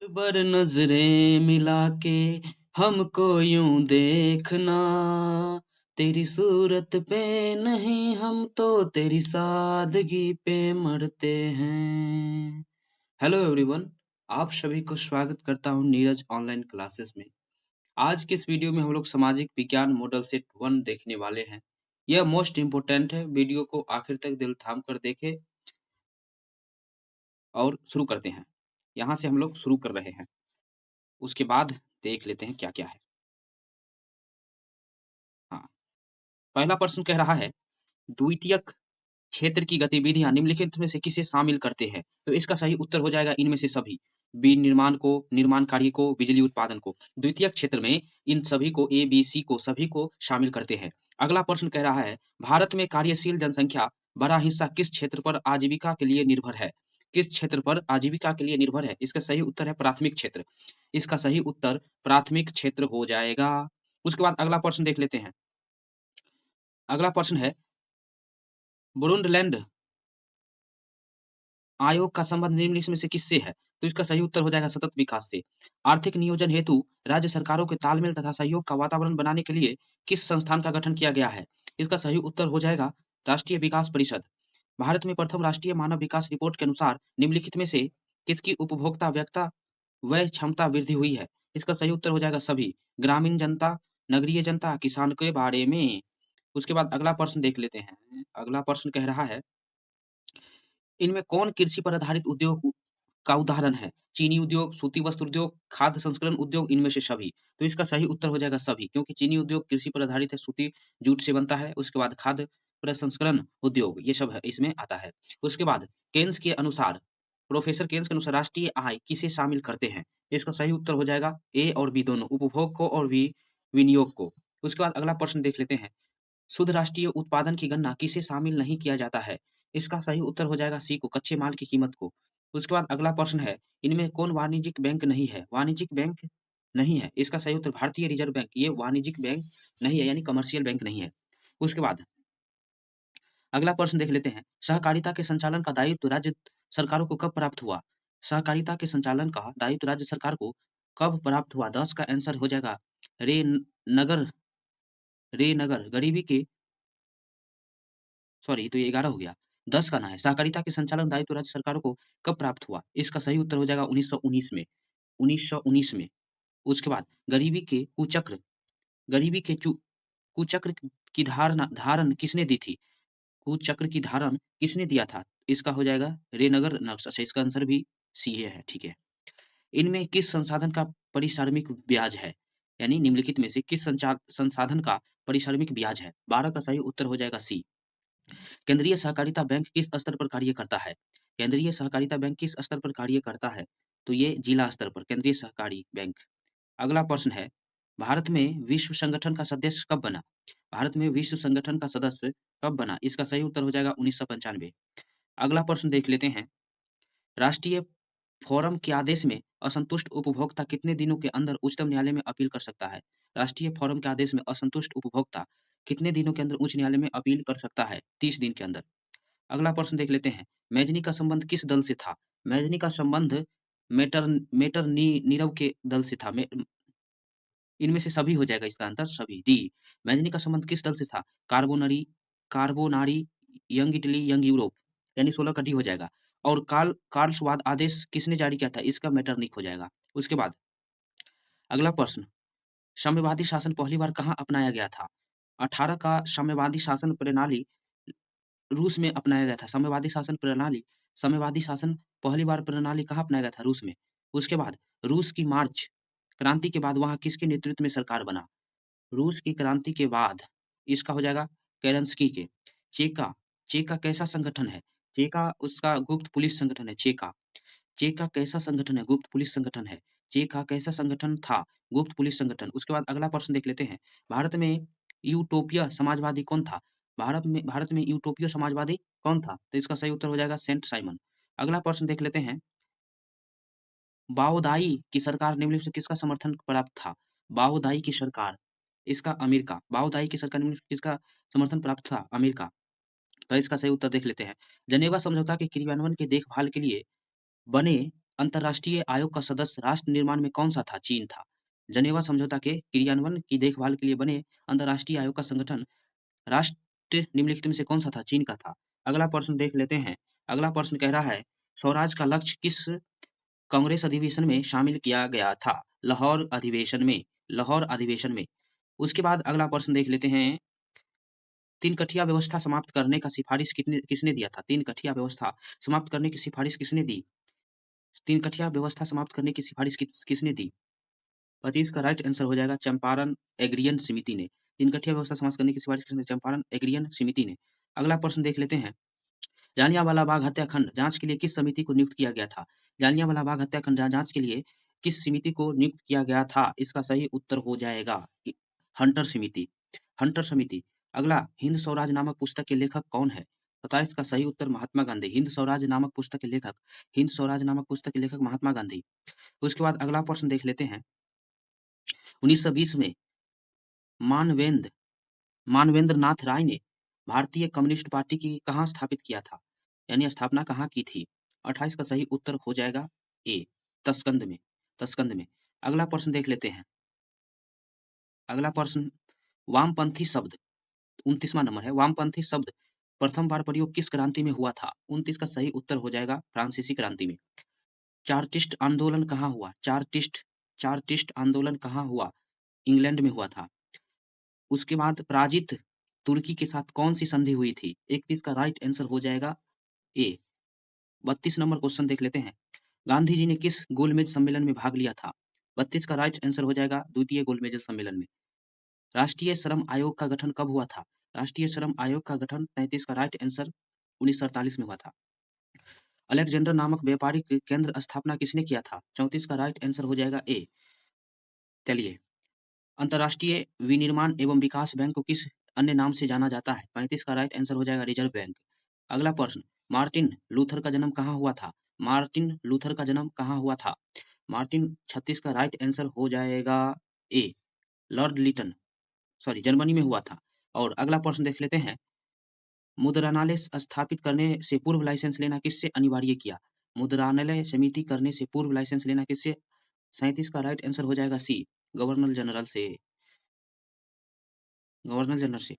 बार नजरें मिला के हमको यूं देखना, तेरी सूरत पे नहीं हम तो तेरी सादगी पे मरते हैं। हेलो एवरीवन, आप सभी को स्वागत करता हूं नीरज ऑनलाइन क्लासेस में। आज के इस वीडियो में हम लोग सामाजिक विज्ञान मॉडल सेट 1 देखने वाले हैं। यह मोस्ट इम्पोर्टेंट है, वीडियो को आखिर तक दिल थाम कर देखें और शुरू करते हैं। यहाँ से हम लोग शुरू कर रहे हैं, उसके बाद देख लेते हैं क्या-क्या है। हाँ, पहला प्रश्न कह रहा है, द्वितीयक क्षेत्र की गतिविधियाँ निम्नलिखित में से किसे शामिल करते हैं? तो इसका सही उत्तर हो जाएगा इनमें से सभी। विनिर्माण को, निर्माण कार्य को, बिजली उत्पादन को। द्वितीयक क्षेत्र में इन सभी को ए, बी, सी को सभी को शामिल करते हैं। अगला प्रश्न कह रहा है, भारत में कार्यशील जनसंख्या बड़ा हिस्सा किस क्षेत्र पर आजीविका के लिए निर्भर है? किस क्षेत्र पर आजीविका के लिए निर्भर है? इसका सही उत्तर है प्राथमिक क्षेत्र। इसका सही उत्तर प्राथमिक क्षेत्र हो जाएगा। उसके बाद अगला प्रश्न देख लेते हैं। अगला प्रश्न है, ब्रूंडलैंड आयोग का संबंध निम्नलिखित में से किससे है? तो इसका सही उत्तर हो जाएगा सतत विकास से। आर्थिक नियोजन हेतु राज्य सरकारों के तालमेल तथा सहयोग का वातावरण बनाने के लिए किस संस्थान का गठन किया गया है? इसका सही उत्तर हो जाएगा राष्ट्रीय विकास परिषद। भारत में प्रथम राष्ट्रीय मानव विकास रिपोर्ट के अनुसार निम्नलिखित में से किसकी उपभोक्ता व्ययता व्यय क्षमता वृद्धि हुई है? इसका सही उत्तर हो जाएगा सभी। ग्रामीण जनता, नगरीय जनता, किसान के बारे में। उसके बाद अगला प्रश्न देख लेते हैं। अगला प्रश्न कह रहा है, इनमें कौन कृषि पर आधारित उद्योग का उदाहरण है? चीनी उद्योग, सूती वस्त्र उद्योग, खाद्य संस्करण उद्योग, इनमें से सभी। तो इसका सही उत्तर हो जाएगा सभी, क्योंकि चीनी उद्योग कृषि पर आधारित है, सूती जूट से बनता है। उसके बाद खाद्य प्रसंस्करण उद्योग, ये सब है इसमें आता है। उसके बाद केन्स के अनुसार, प्रोफेसर केन्स के अनुसार राष्ट्रीय आय किसे शामिल करते हैं? इसका सही उत्तर हो जाएगा ए और बी दोनों, उपभोग को और विनियोग को। उसके बाद अगला प्रश्न देख लेते हैं, शुद्ध राष्ट्रीय उत्पादन की गणना किसे शामिल नहीं किया जाता है? इसका सही उत्तर हो जाएगा सी को, कच्चे माल की कीमत को। उसके बाद अगला प्रश्न है, इनमें कौन वाणिज्यिक बैंक नहीं है? वाणिज्यिक बैंक नहीं है, इसका सही उत्तर भारतीय रिजर्व बैंक, ये वाणिज्यिक बैंक नहीं है, यानी कमर्शियल बैंक नहीं है। उसके बाद अगला प्रश्न देख लेते हैं, सहकारिता के संचालन का दायित्व राज्य सरकारों को कब प्राप्त हुआ? सहकारिता के संचालन का दायित्व राज्य सरकार को कब प्राप्त हुआ? 10 का आंसर हो जाएगा रे नगर रे नगर गरीबी के सॉरी, तो ये 11 हो गया। 10 का ना है, सहकारिता के संचालन दायित्व राज्य सरकारों को कब प्राप्त हुआ? इसका सही उत्तर हो जाएगा 1919 में, 1919 में। उसके बाद गरीबी के कुचक्र की धारण किसने दी थी? कुचक्र की धारण किसने दिया था? इसका हो जाएगा रेनगर नक्शा से, इसका आंसर भी सी है, ठीक है। इनमें किस संसाधन का परिश्रमिक ब्याज है? यानी निम्नलिखित में से किस संसाधन का परिश्रमिक ब्याज है? 12 का सही उत्तर हो जाएगा सी। केंद्रीय सहकारिता बैंक किस स्तर पर कार्य करता है? केंद्रीय सहकारिता बैंक किस स्तर पर कार्य करता है? तो ये जिला स्तर पर केंद्रीय सहकारी बैंक। अगला प्रश्न है, भारत में विश्व संगठन का सदस्य कब बना? भारत में विश्व संगठन का सदस्य कब बना? इसका सही उत्तर हो जाएगा 1995। अगला प्रश्न देख लेते हैं, राष्ट्रीय फोरम के आदेश में असंतुष्ट उपभोक्ता कितने दिनों के अंदर उच्चतम न्यायालय में अपील कर सकता है? राष्ट्रीय फोरम के आदेश में असंतुष्ट उपभोक्ता कितने दिनों के अंदर उच्च न्यायालय में अपील कर सकता है? 30 दिन के अंदर। अगला प्रश्न देख लेते हैं, मैजनी का संबंध किस दल से था? मैजनी का संबंध नीरव के दल से था। इनमें से सभी हो जाएगा इसका आंसर, सभी डी। मैजनी का संबंध किस दल से था? Carbonari, young Italy, young Europe, यानी 16 का डी हो जाएगा। और कार्लसवाद आदेश किसने जारी किया था? इसका मेटरनिक हो जाएगा। उसके बाद अगला प्रश्न, साम्यवादी शासन पहली बार कहाँ अपनाया गया था? 18 का साम्यवादी शासन प्रणाली रूस में अपनाया गया था। साम्यवादी शासन पहली बार प्रणाली कहाँ अपनाया गया था? रूस में। उसके बाद रूस की मार्च क्रांति के बाद वहाँ किसके नेतृत्व में सरकार बना? रूस की क्रांति के बाद इसका हो जाएगा केरेंस्की के। चेका, चेका कैसा संगठन है? चेका उसका गुप्त पुलिस संगठन है, चेका। चेका कैसा संगठन है? गुप्त पुलिस संगठन है। चेका कैसा संगठन था? गुप्त पुलिस संगठन। उसके बाद अगला प्रश्न देख लेते हैं, भारत में यूटोपिया समाजवादी कौन था? भारत में यूटोपिया समाजवादी कौन था? तो इसका सही उत्तर हो जाएगा सेंट साइमन। अगला प्रश्न देख लेते हैं, बाओदाई की सरकार निम्नलिखित में से किसका समर्थन प्राप्त था? बाओदाई की सरकार, इसका अमेरिका। बाओदाई की सरकार निम्नलिखित में किसका समर्थन प्राप्त था? अमेरिका। तो इसका सही उत्तर देख लेते हैं, जनेवा समझौता के क्रियान्वयन की देखभाल के लिए बने अंतर्राष्ट्रीय आयोग का सदस्य राष्ट्र निर्माण में कौन सा था? चीन था। जनेवा समझौता के क्रियान्वयन की देखभाल के लिए बने अंतर्राष्ट्रीय आयोग का संगठन राष्ट्र निम्नलिखित में से कौन सा था? चीन का था। अगला प्रश्न देख लेते हैं। अगला प्रश्न कह रहा है स्वराज का लक्ष्य किस कांग्रेस अधिवेशन में शामिल किया गया था? लाहौर अधिवेशन में। लाहौर अधिवेशन में। उसके बाद अगला प्रश्न देख लेते हैं। तीन कठिया व्यवस्था समाप्त करने का सिफारिश किसने दिया था? तीन कठिया व्यवस्था समाप्त करने की सिफारिश किसने दी? तीन कठिया व्यवस्था समाप्त करने की सिफारिश किसने दी? 25 का राइट आंसर हो जाएगा चंपारण एग्रीयन समिति ने। तीन कठिया व्यवस्था समाप्त करने की सिफारिश किसने? चंपारण एग्रीयन समिति ने। अगला प्रश्न देख लेते हैं। जालियांवाला बाग हत्याकांड जांच के लिए किस समिति को नियुक्त किया गया था? जालियांवाला बाग हत्याकांड जांच के लिए किस समिति को नियुक्त किया गया था? इसका सही उत्तर हो जाएगा हंटर समिति। हंटर समिति। अगला हिंद स्वराज नामक पुस्तक के लेखक कौन है? 27 का सही उत्तर महात्मा गांधी। हिंद स्वराज नामक पुस्तक के लेखक हिंद स्वराज नामक पुस्तक के लेखक महात्मा गांधी। उसके बाद अगला प्रश्न देख लेते हैं। 1920 में मानवेंद्र मानवेंद्र नाथ राय ने भारतीय कम्युनिस्ट पार्टी की कहाँ स्थापित किया था? यानी स्थापना कहाँ की थी? 28 का सही उत्तर हो जाएगा ए तस्कंद में। तस्कंद में। अगला प्रश्न देख लेते हैं। अगला प्रश्न वामपंथी शब्द 29वां नंबर है। वामपंथी शब्द प्रथम बार प्रयोग किस क्रांति में हुआ था? 29 का सही उत्तर हो जाएगा फ्रांसीसी क्रांति में। चार्टिस्ट आंदोलन कहाँ हुआ? चार्टिस्ट आंदोलन कहाँ हुआ? इंग्लैंड में हुआ था। उसके बाद पराजित तुर्की के साथ कौन सी संधि हुई थी? 31 का राइट आंसर हो जाएगा ए। 32 नंबर क्वेश्चन देख लेते हैं। गांधी जी ने किस गोलमेज सम्मेलन में भाग लिया था? 32 का राइट आंसर हो जाएगा द्वितीय गोलमेज सम्मेलन में। राष्ट्रीय श्रम आयोग का गठन कब हुआ था? राष्ट्रीय श्रम आयोग का गठन 33 का राइट आंसर 1948 में हुआ था। अलेक्जेंडर नामक व्यापारिक केंद्र स्थापना किसने किया था? 34 का राइट आंसर हो जाएगा ए। चलिए, अंतर्राष्ट्रीय विनिर्माण एवं विकास बैंक को किस अन्य नाम से जाना जाता है? 35 का राइट आंसर हो जाएगा रिजर्व बैंक। अगला प्रश्न मार्टिन लूथर का जन्म कहाँ हुआ था? मार्टिन लूथर का जन्म कहाँ हुआ था? मार्टिन 36 का राइट आंसर हो जाएगा ए लॉर्ड लिटन जर्मनी में हुआ था। और अगला प्रश्न देख लेते हैं। मुद्रणालय स्थापित करने से पूर्व लाइसेंस लेना किससे अनिवार्य किया? मुद्रणालय समिति करने से पूर्व लाइसेंस लेना किससे? 37 का राइट आंसर हो जाएगा सी गवर्नर जनरल से। गवर्नर जनरल से।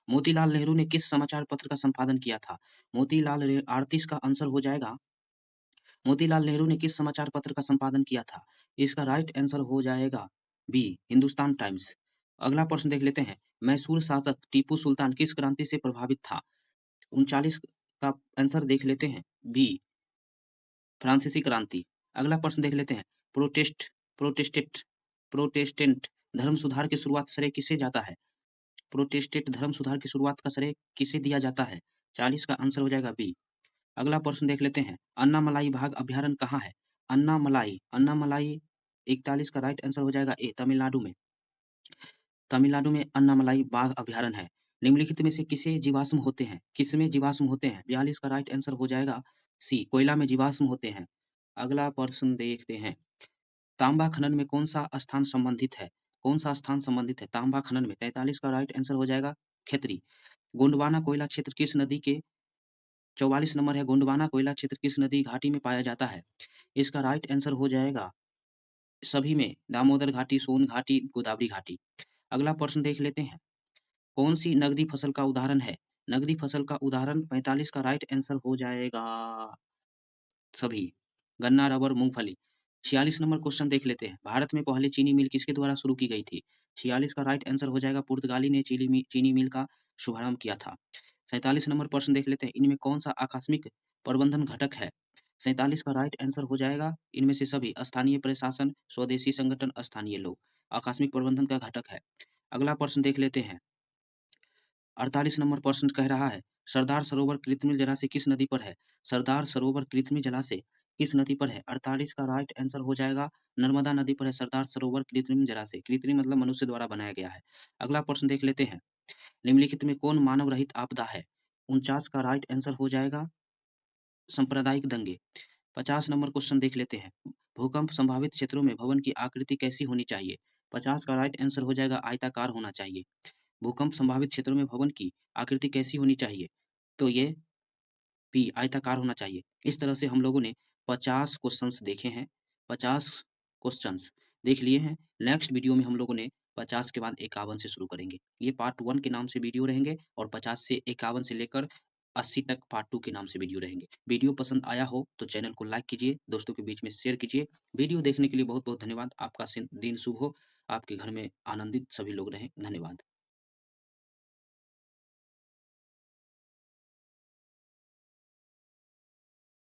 मोतीलाल नेहरू ने किस समाचार पत्र का संपादन किया था? मोतीलाल 38 का आंसर हो जाएगा। मोतीलाल नेहरू ने किस समाचार पत्र का संपादन किया था? इसका राइट आंसर हो जाएगा बी हिंदुस्तान टाइम्स। अगला प्रश्न देख लेते हैं। मैसूर शासक टीपू सुल्तान किस क्रांति से प्रभावित था? 39 का आंसर देख लेते हैं बी फ्रांसीसी क्रांति। अगला प्रश्न देख लेते हैं। प्रोटेस्टेंट प्रोटेस्टेंट धर्म सुधार की शुरुआत श्रेय किसे जाता है? प्रोटेस्टेंट धर्म सुधार की शुरुआत का श्रेय किसे दिया जाता है? 40 का आंसर हो जाएगा बी। अगला प्रश्न देख लेते हैं। अन्नामलाई बाघ अभ्यारण्य कहाँ है? अन्नामलाई 41 का राइट आंसर हो जाएगा ए तमिलनाडु में। तमिलनाडु में अन्नामलाई बाघ अभ्यारण्य है। निम्नलिखित में से किसे जीवाश्म होते हैं? किसमें जीवाश्म होते हैं? 42 का राइट आंसर हो जाएगा सी कोयला में जीवाश्म होते हैं। अगला प्रश्न देखते हैं। तांबा खनन में कौन सा स्थान संबंधित है? कौन सा स्थान संबंधित है तांबा खनन में? 43 का राइट आंसर हो जाएगा खेतरी। गोंडवाना कोयला क्षेत्र किस नदी के 44 नंबर है। गोंडवाना कोयला क्षेत्र किस नदी घाटी में पाया जाता है? इसका राइट आंसर हो जाएगा सभी में दामोदर घाटी, सोन घाटी, गोदावरी घाटी। अगला प्रश्न देख लेते हैं। कौन सी नगदी फसल का उदाहरण है? नगदी फसल का उदाहरण 45 का राइट आंसर हो जाएगा सभी गन्ना, रबर, मूंगफली। 46 नंबर क्वेश्चन देख लेते हैं। भारत में पहले चीनी मिल किसके द्वारा शुरू की गई थी? 46 का राइट आंसर हो जाएगा पुर्तगाली ने चीनी मिल का शुभारंभ किया था। 47 नंबर प्रश्न देख लेते हैं। इनमें कौन सा आकस्मिक प्रबंधन घटक है? 47 का राइट आंसर हो जाएगा इनमें से सभी स्थानीय प्रशासन, स्वदेशी संगठन, स्थानीय लोग आकस्मिक प्रबंधन का घटक है। अगला प्रश्न देख लेते हैं। 48 नंबर प्रश्न कह रहा है सरदार सरोवर कृत्रिम जलाशय किस नदी पर है? सरदार सरोवर कृत्रिम जलाशय किस नदी पर है? 48 का राइट आंसर हो जाएगा नर्मदा नदी पर है सरदार सरोवर कृत्रिम जलाशय। कृत्रिम मतलब मनुष्य द्वारा बनाया गया है। अगला प्रश्न देख लेते हैं। निम्नलिखित में कौन मानव रहित आपदा है? 49 का राइट आंसर हो जाएगा सांप्रदायिक दंगे। 50 नंबर क्वेश्चन देख लेते हैं। भूकंप संभावित क्षेत्रों में भवन की आकृति कैसी होनी चाहिए? 50 का राइट आंसर हो जाएगा आयताकार होना चाहिए। भूकंप संभावित क्षेत्रों में भवन की आकृति कैसी होनी चाहिए? तो ये भी आयताकार होना चाहिए। इस तरह से हम लोगों ने 50 क्वेश्चंस देखे हैं, 50 क्वेश्चंस देख लिए हैं। नेक्स्ट वीडियो में हम लोगों ने 50 के बाद 51 से शुरू करेंगे। ये पार्ट 1 के नाम से वीडियो रहेंगे और 50 से 51 से लेकर 80 तक पार्ट 2 के नाम से वीडियो रहेंगे। वीडियो पसंद आया हो तो चैनल को लाइक कीजिए, दोस्तों के बीच में शेयर कीजिए। वीडियो देखने के लिए बहुत-बहुत धन्यवाद। आपका दिन शुभ हो, आपके घर में आनंदित सभी लोग रहें। धन्यवाद।